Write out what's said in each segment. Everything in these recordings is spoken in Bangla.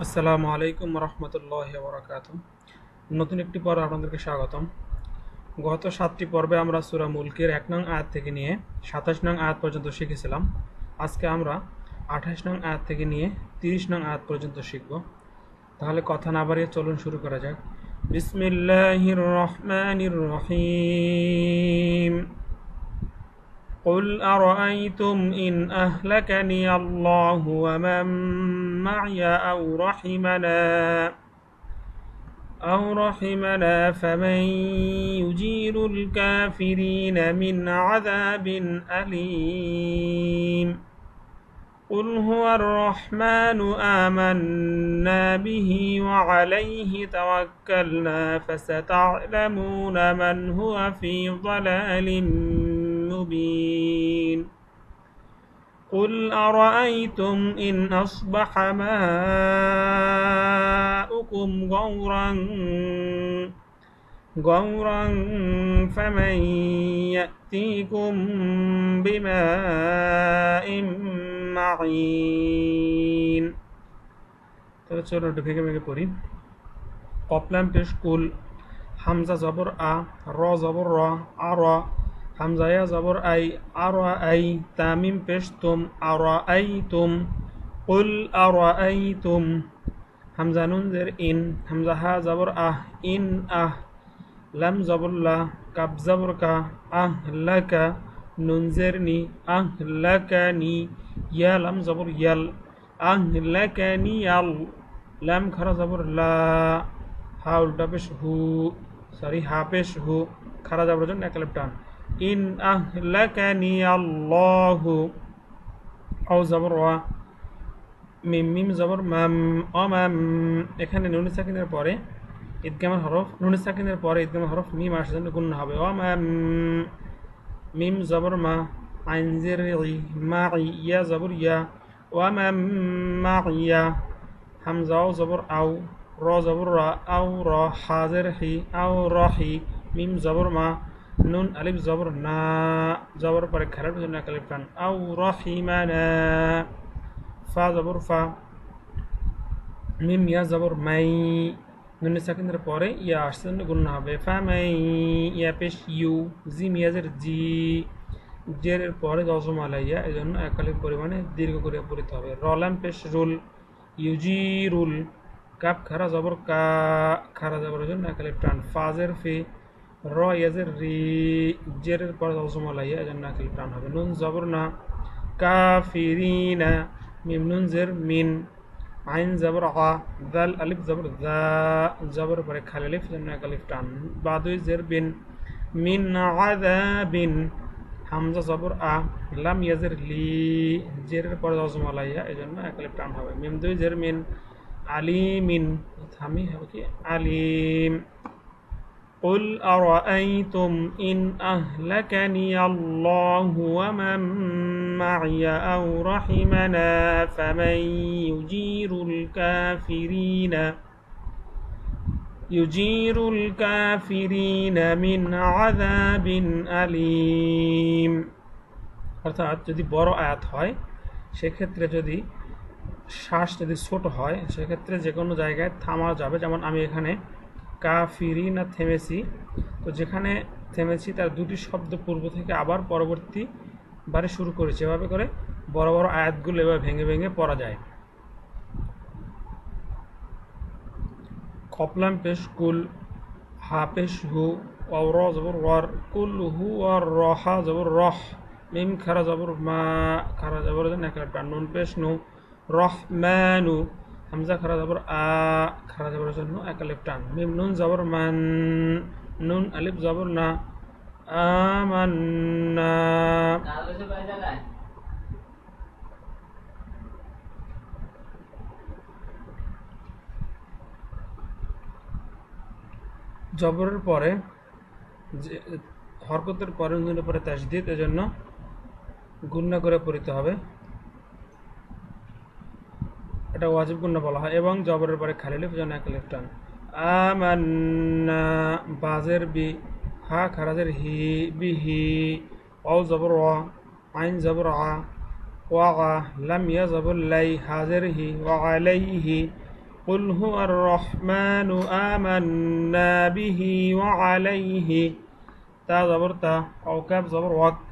আসসালামু আলাইকুম রহমতুল্লাহি ওয়া বারাকাতুহু। নতুন একটি পর্বে আপনাদেরকে স্বাগতম। গত 7টি পর্বে আমরা সূরা মুলকের 1 নং আয়াত থেকে নিয়ে 27 নং আয়াত পর্যন্ত শিখেছিলাম। আজকে আমরা 28 নং আয়াত থেকে নিয়ে 30 নং আয়াত পর্যন্ত শিখব। তাহলে কথা না বাড়িয়ে চলুন শুরু করা যাক। বিসমিল্লাহির রহমানির রহিম। قل أرأيتم إن أهلكني الله ومن معي أو رحمنا فمن يجير الكافرين من عذاب أليم قل هو الرحمن آمنا به وعليه توكلنا فستعلمون من هو في ضلال مبين قل أرأيتم إن أصبح ماؤكم غورا فمن يأتيكم بماء معين। তাহলে চলো একটু ভেঙে ভেঙে পড়ি। কপলাম পেশ কুল, হামজা জবর আ, র জবর র, আর হামজা ইয়া জবর আই, আর আই, তামিম পেশ তুম, আর আই তুম, কুল আর আই তুম, হামজা নুন জের ইন, হামজা হা জবর আহ, ইন আহ, লাম জবর লা, কাব জবর কা, আহ লাকা, নুন জের নি, আহ লাকা নি, ইয়া লাম জবর ইয়াল, আহ লাকা নি ইয়াল, লাম খারা জবর লা, হা উল্টা পেশ হু, হা পেশ হু, খারা জবর জন্য এক টান, ইন আহলাকানি আল্লাহু, আও জবর ওয়া, মিম মিম জবর মাম, অমাম, এখানে নুন সাকিনের পরে ইদগামের হরফ, নুন সাকিনের পরে ইদগামের হরফ মিম আসার জন্য গুণ হবে, অমাম, মিম জবর মা, আইন জের ই, মা ইয়া জবর ইয়া, ওয়ামাম মা ইয়া, হামজা ও জবর আও, র জবর রা, আও র, হাজের হি, আও রহি, মিম জবর মা, নুন আলিফ জবর না, জবর পরে খারাপ জন্য এক আলিফ টান, আও রহিমানা, ফা জবর ফা, মিম ইয়া জবর মাই, নুন সাকিনের পরে ইয়া আসছে জন্য গুণ হবে, ফা মাই, ইয়া পেশ ইউ, জিম ইয়াজের জি, জের পরে জজম আলাইয়া, এই জন্য এক আলিফ পরিমাণে দীর্ঘ করে পড়িতে হবে, রলাম পেশ রুল, ইউজিরুল, কাপ খারা জবর কা, খারা জবরের জন্য এক আলিফ টান, ফাজের ফি, র ইয়াজের রি, জেরের পর জজম আলাইয়া, এজন্য এক আলিফ টান হবে, নুন জবর না, কাফিরিনা, মিম নুন জের মিন, আইন জবর আ, দাল আলিফ জবর দা, জবর পরে খালি আলিফ, এজন্য এক আলিফ টান, বাদুই জের বিন, মিন আযাবিন, হামজা জবর আ, লাম ইয়াজের লি, জেরের পর জজম আলাইয়া, এজন্য এক আলিফ টান হবে, মিম দুই জের মিন, আলিমিন, থামি হবে কি আলিম। قل أرأيتم إن أهلكني الله ومن معي أو رحمنا فمن يجير الكافرين من عذاب أليم। অর্থাৎ যদি বড় আয়াত হয় সেক্ষেত্রে, যদি শ্বাস যদি ছোট হয় সেক্ষেত্রে যে কোনো জায়গায় থামা যাবে। যেমন আমি এখানে কাফিরিনা থেমেছি, তো যেখানে থেমেছি তার দুটি শব্দ পূর্ব থেকে আবার পরবর্তী বারে শুরু করেছি, এভাবে করে বড় বড় আয়াতগুলো এভাবে ভেঙে ভেঙে পড়া যায়। কপলাম পেশ কুল, হা পেশ হু, র জবর ওয়ার, কুল হু আর রহা জবর রহ, মিম খারা জবর মা, খারা জবর নুন পেশ নু, রহমানু, হামজা খারা জবর আ, খারা জবরের জন্য এক আলিফ টান, মিম নুন জবর মান, নুন আলিফ জবর না, আমান্না, জবরের পরে হরকতের পরে নুনের পরে তাসদীদ, এজন্য গুণনা করে পড়িতে হবে, এটা ওয়াজিব গুণনা বলা হয়, এবং জবরের পরে খালি আলিফ, এজন্য এক আলিফ টান, আমান্না, বাজের বি, হা খারাজের হি, বিহি, ওয়াও জবর ওয়া, আইন জবর আ, ওয়া, লাম ইয়া জবর লাই, হাজের হি, ওয়া আলাইহি, قل هو الرحمن آمنا به وعليه تا زبر تا أو كاف زبر وك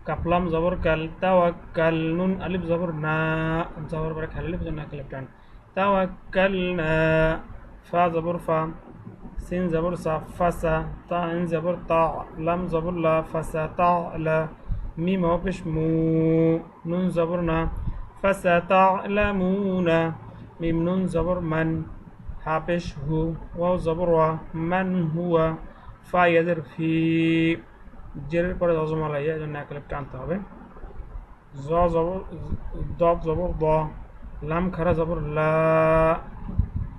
كفلام زبر كال توكل نون ألف زبر نا زبر برك ألف جنا كلبتان توكلنا فا زبر فا سين زبر سا فسا تا إن زبر تا لام زبر لا فسا تا لا ميم هو بش مو نون زبرنا فستعلمون ميم نون زبر من حابش هو واو زبر من هو فا يدر في জেরের পরে জজমা লাইয়া এজন্য একলিফ টানতে হবে জ জবর দব জবর দ লাম খারা জবর লা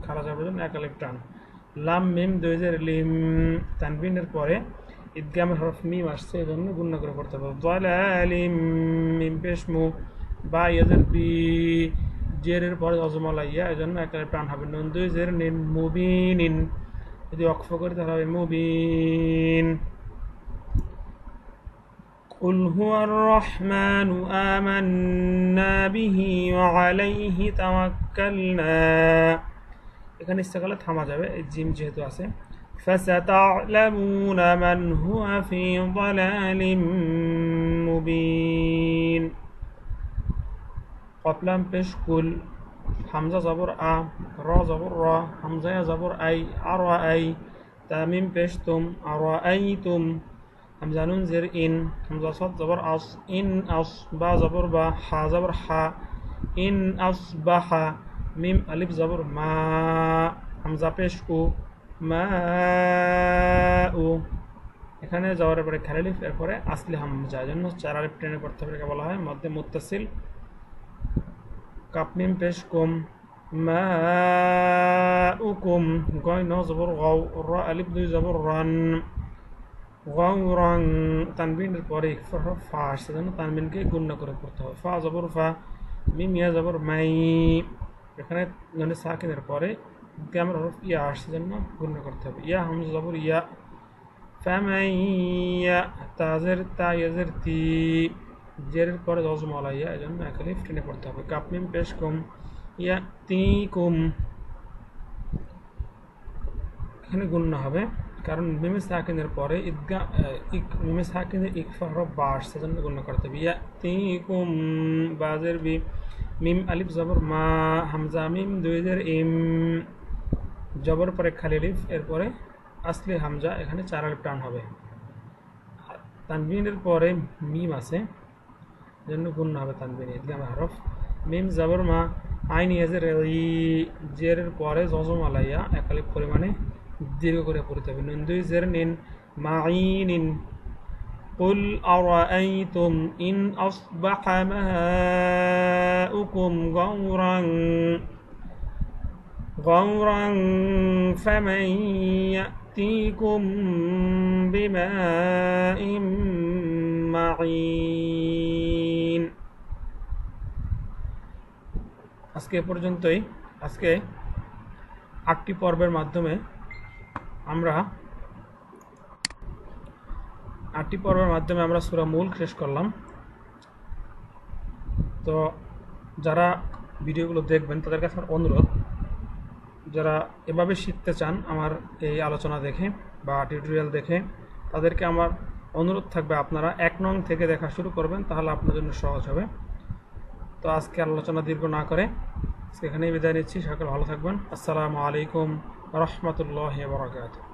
খারা জবর জন্য একলিফ টান লাম মিম দুই জের লিম তানবিনের পরে ইদগামের হরফ মিম আসছে এজন্য গুণনা করে পড়তে হবে যালালিম মিম পেশ মু বা ইয়াজের বি জেরের পরে জজমা লাইয়া এজন্য একলিফ টান হবে নুন দুই জের নিন মুবিনিন যদি ওয়াকফ করি তাহলে হবে মুবিন قل هو الرحمن آمنا به وعليه توكلنا এখানে ইস্তেকালে থামা যাবে এই জিম যেহেতু আছে فستعلمون من هو في ضلال مبين قبلام পেশ কুল হামজা জবর আ র জবর র হামজা জবর আই আর আই তামিম পেশ তুম আর আইতুম হামজা নুন জের ইন হামজা সাদ জবর আস ইন আস বা জবর বা হা জবর হা ইন আসবাহা মিম আলিফ জবর মা হামজা পেশ উ মা উ এখানে যাওয়ার পরে খালি আলিফ এরপরে আসলি হামজা জন্য চার আলিফ টেনে পড়তে হবে বলা হয় মধ্যে মুত্তাসিল কাপ মিম পেশ কুম মা উকুম গয় ন জবর গাও র আলিফ দুই জবর রান গাওরান তানবিনের পরে ইকফা হরফ ফা আসছে জন্য তানবিনকে গুণনা করে পড়তে হবে ফা জবর ফা মিম ইয়া জবর মাই এখানে নুনে সাকিনের পরে ইদগামের হরফ ইয়া আসছে জন্য গুণনা করতে হবে ইয়া হামজা জবর ইয়া ফামাইয়া তাজের তা ইয়াজের তি জেরের পরে জজমা লাইয়া এজন্য এক আলিফ টেনে পড়তে হবে কাপ মিম পেশ কুম ইয়া তিকুম এখানে গুণনা হবে কারণ মিমে সাকিনের পরে মিমে সাকিনের ইকফা হরফ বা আসছে জন্য গুণনা করতে হবে ইয়া তিকুম বাজের বি মিম আলিফ জবর মা হামজা মিম দুই জের ইম জবর পরে খালি আলিফ এরপরে আসলি হামজা এখানে চার আলিফ টান হবে তানবিনের পরে মিম আছে জন্য গুণনা হবে তানবিন ইদগাম হরফ মিম জবর মা আইন ইয়াজের ই জেরের পরে জজমা লাইয়া এক আলিফ পরিমাণে দীর্ঘ করে পড়তে হবে নুন দুই জের নিন মাইনিন قل أرأيتم إن أصبح ماؤكم غورا فمن يأتيكم بماء معين আজকে পর্যন্তই আজকে 8টি পর্বের মাধ্যমে আমরা সূরা মুলক শেষ করলাম তো যারা ভিডিওগুলো দেখবেন তাদের কাছে আমার অনুরোধ যারা এভাবে শিখতে চান আমার এই আলোচনা দেখে বা টিউটোরিয়াল দেখে তাদেরকে আমার অনুরোধ থাকবে আপনারা 1 নং থেকে দেখা শুরু করবেন তাহলে আপনাদের জন্য সহজ হবে তো আজকে আলোচনা দীর্ঘ না করে এখানেই বিদায় নিচ্ছি সকলে ভালো থাকবেন আসসালামু আলাইকুম ওয়া রাহমাতুল্লাহি ওয়া বারাকাতুহু